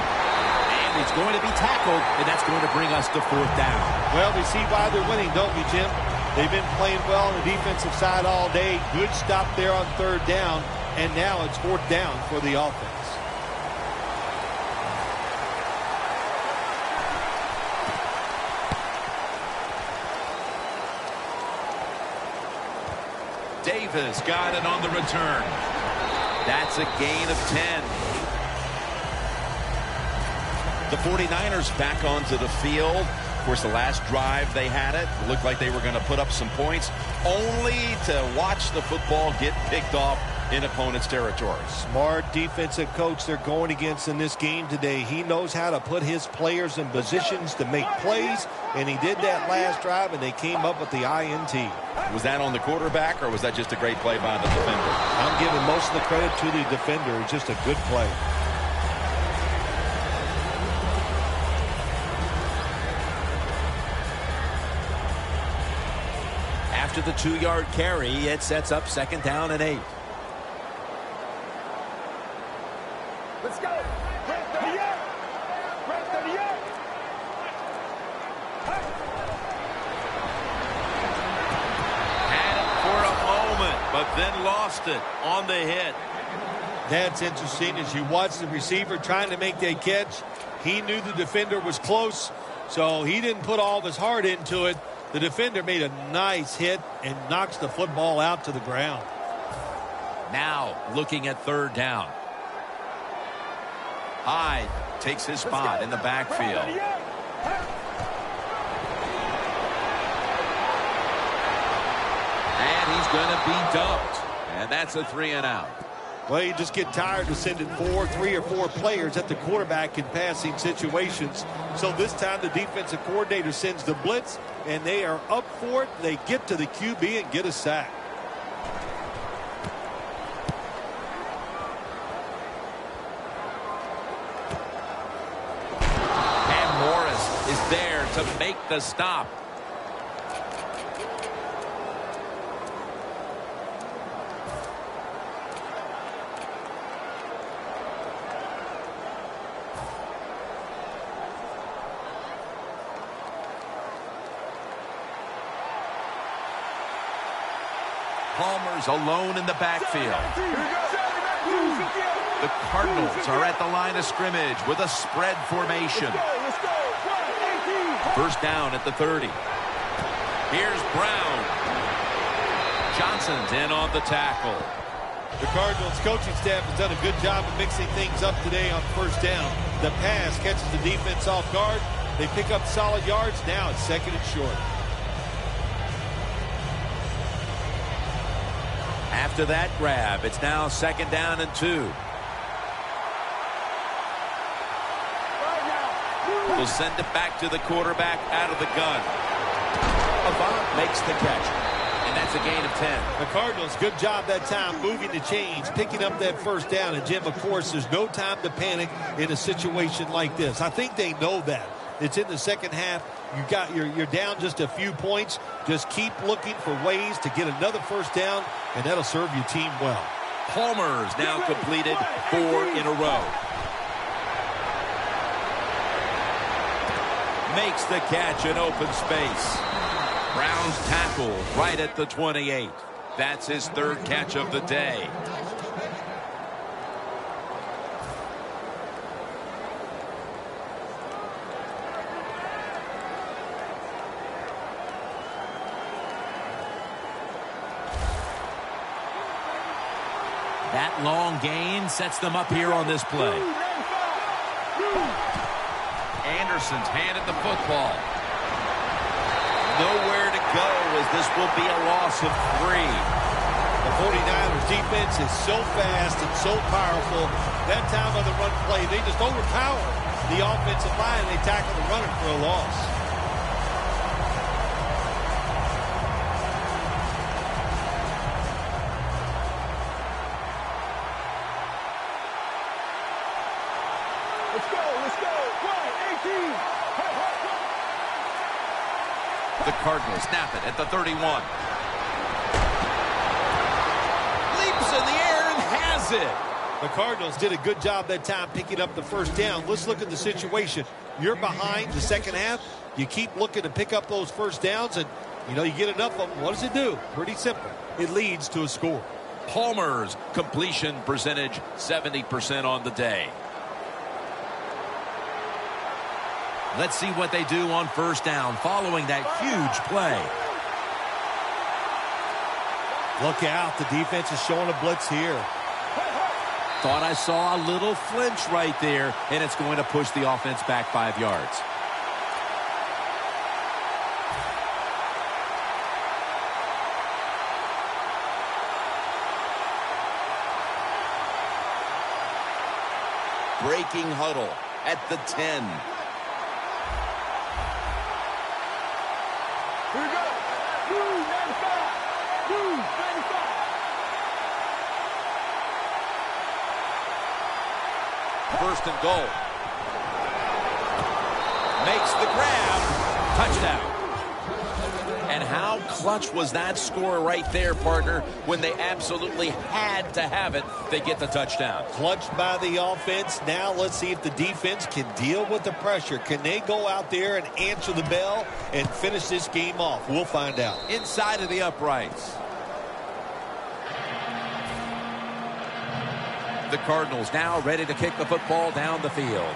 And he's going to be tackled, and that's going to bring us to 4th down. Well, we see why they're winning, don't we, Jim? They've been playing well on the defensive side all day. Good stop there on 3rd down, and now it's 4th down for the offense. Davis got it on the return. That's a gain of 10. The 49ers back onto the field. Of course, the last drive they had it looked like they were going to put up some points, only to watch the football get picked off in opponent's territory. Smart defensive coach they're going against in this game today. He knows how to put his players in positions to make plays, and he did that last drive, and they came up with the INT. Was that on the quarterback, or was that just a great play by the defender? I'm giving most of the credit to the defender. It's just a good play. After the 2-yard carry, it sets up 2nd down and 8. Let's go. Right 38. Right 38. Had it for a moment, but then lost it on the hit. That's interesting. As you watch the receiver trying to make that catch, he knew the defender was close, so he didn't put all of his heart into it. The defender made a nice hit and knocks the football out to the ground. Now looking at 3rd down. Hyde takes his spot in the backfield. And he's going to be dumped. And that's a 3-and-out. Well, you just get tired of sending 3 or 4 players at the quarterback in passing situations. So this time the defensive coordinator sends the blitz, and they are up for it. They get to the QB and get a sack. And Morris is there to make the stop. Palmer's alone in the backfield. The Cardinals are at the line of scrimmage with a spread formation. First down at the 30. Here's Brown. Johnson's in on the tackle. The Cardinals coaching staff has done a good job of mixing things up today on first down. The pass catches the defense off guard. They pick up solid yards. Now it's 2nd and short. After that grab, it's now 2nd down and 2. We'll send it back to the quarterback out of the gun. Avant makes the catch. And that's a gain of 10. The Cardinals, good job that time moving the chains, picking up that first down. And, Jim, of course, there's no time to panic in a situation like this. I think they know that. It's in the second half. You're down just a few points. Just keep looking for ways to get another first down, and that'll serve your team well. Palmer's now completed 4 in a row. Makes the catch in open space. Brown's tackle right at the 28. That's his 3rd catch of the day. That long gain sets them up here on this play. Anderson's handed the football. Nowhere to go as this will be a loss of 3. The 49ers defense is so fast and so powerful. That time on the run play, they just overpower the offensive line, and they tackle the runner for a loss. Let's go, let's go. Right, 18. The Cardinals snap it at the 31. Leaps in the air and has it. The Cardinals did a good job that time picking up the first down. Let's look at the situation. You're behind the second half. You keep looking to pick up those first downs, and, you know, you get enough of them. What does it do? Pretty simple. It leads to a score. Palmer's completion percentage 70% on the day. Let's see what they do on first down following that huge play. Look out. The defense is showing a blitz here. Thought I saw a little flinch right there, and it's going to push the offense back 5 yards. Breaking huddle at the 10. Here we go. 295. 295. First and goal. Makes the grab. Touchdown. And how clutch was that score right there, partner? When they absolutely had to have it, they get the touchdown. Clutched by the offense. Now let's see if the defense can deal with the pressure. Can they go out there and answer the bell and finish this game off? We'll find out. Inside of the uprights. The Cardinals now ready to kick the football down the field.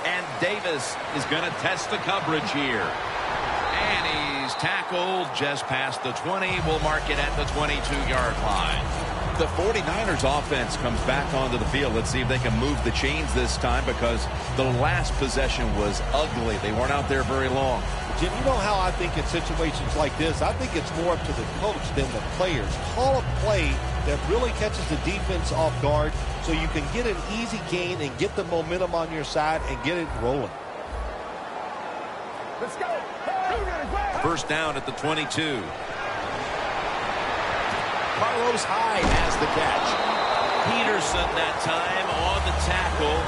And Davis is going to test the coverage here. And he's tackled just past the 20. We'll mark it at the 22-yard line. The 49ers offense comes back onto the field. Let's see if they can move the chains this time, because the last possession was ugly. They weren't out there very long. Jim, you know how I think in situations like this, I think it's more up to the coach than the players. Call a play that really catches the defense off guard so you can get an easy gain and get the momentum on your side and get it rolling. Let's go. First down at the 22. Carlos Hyde has the catch. Peterson that time on the tackle.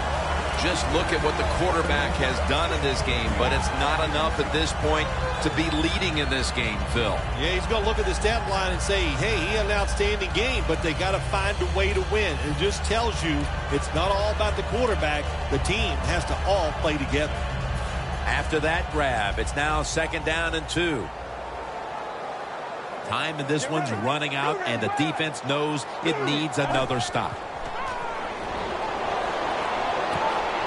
Just look at what the quarterback has done in this game, but it's not enough at this point to be leading in this game, Phil. Yeah, he's going to look at the stat line and say, hey, he had an outstanding game, but they got to find a way to win. It just tells you it's not all about the quarterback. The team has to all play together. After that grab, it's now second down and 2. Time in this one's running out, and the defense knows it needs another stop.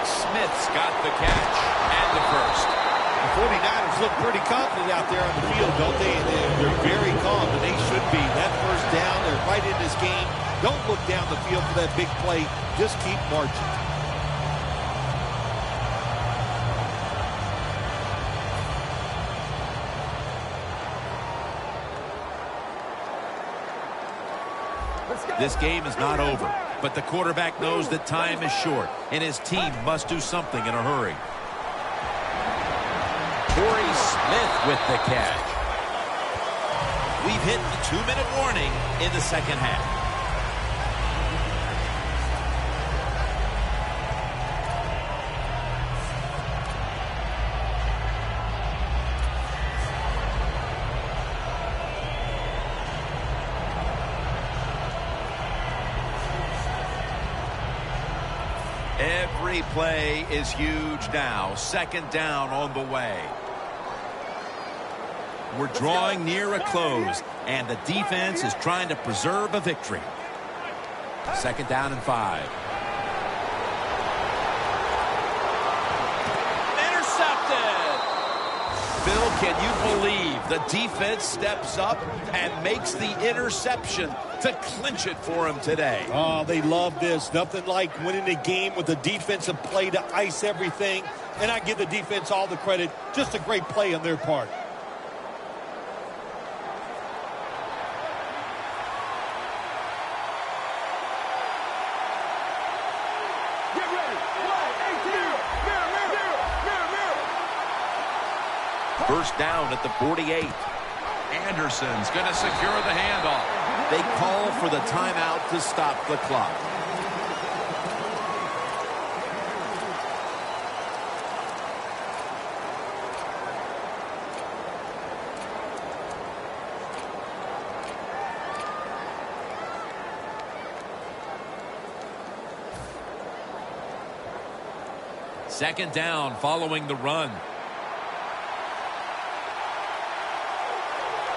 Smith's got the catch and the first. The 49ers look pretty confident out there on the field, don't they? They're very calm, and they should be. That first down, they're right in this game. Don't look down the field for that big play. Just keep marching. This game is not over, but the quarterback knows that time is short, and his team must do something in a hurry. Torrey Smith with the catch. We've hit the 2-minute warning in the second half. Every play is huge now. Second down on the way. We're drawing near a close, and the defense is trying to preserve a victory. Second down and 5. Intercepted! Phil, can you believe the defense steps up and makes the interception to clinch it for him today? Oh, they love this. Nothing like winning a game with a defensive play to ice everything. And I give the defense all the credit. Just a great play on their part. First down at the 48. Anderson's going to secure the handoff. They call for the timeout to stop the clock. Second down following the run.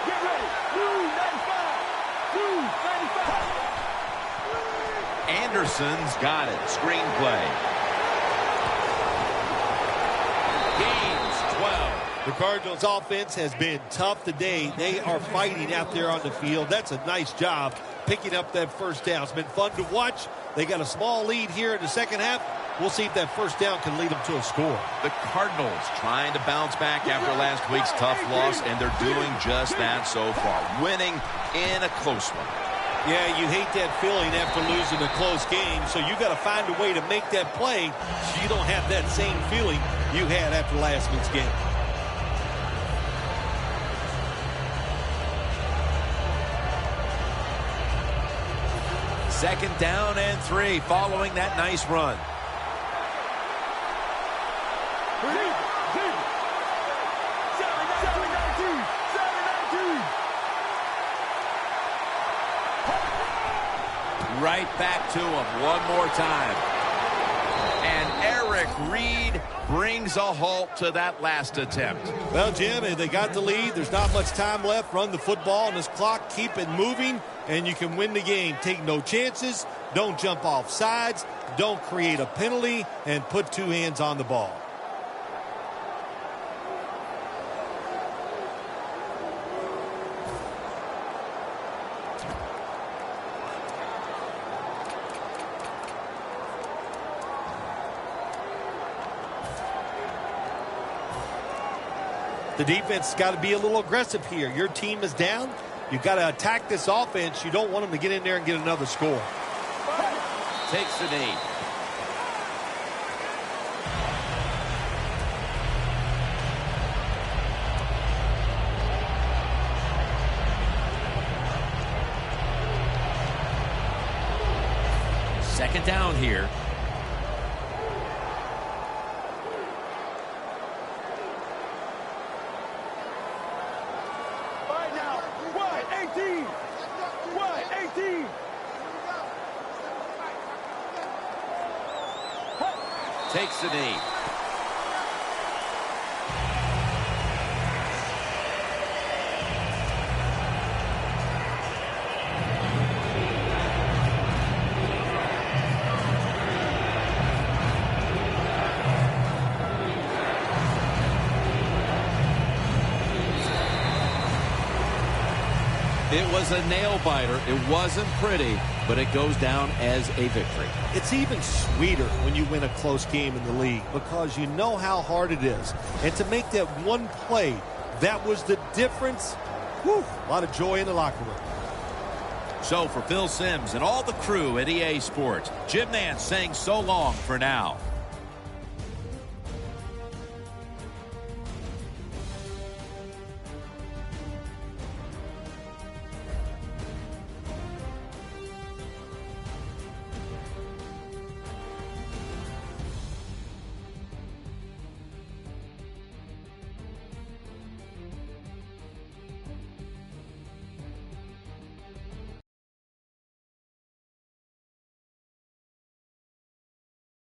Get ready. 295. 295. Anderson's got it. Screen play. Gains 12. The Cardinals offense has been tough today. They are fighting out there on the field. That's a nice job picking up that first down. It's been fun to watch. They got a small lead here in the second half. We'll see if that first down can lead them to a score. The Cardinals trying to bounce back after last week's tough loss, and they're doing just that so far, winning in a close one. Yeah, you hate that feeling after losing a close game, so you got to find a way to make that play so you don't have that same feeling you had after last week's game. Second down and 3 following that nice run. Right back to him one more time. And Eric Reed brings a halt to that last attempt. Well, Jim, they got the lead. There's not much time left. Run the football on this clock. Keep it moving, and you can win the game. Take no chances. Don't jump off sides. Don't create a penalty, and put two hands on the ball. The defense has got to be a little aggressive here. Your team is down. You've got to attack this offense. You don't want them to get in there and get another score. Takes the knee. Second down here. Takes the knee. It was a nail-biter. It wasn't pretty, but it goes down as a victory. It's even sweeter when you win a close game in the league because you know how hard it is. And to make that one play, that was the difference. Whew, a lot of joy in the locker room. So for Phil Simms and all the crew at EA Sports, Jim Nantz saying so long for now.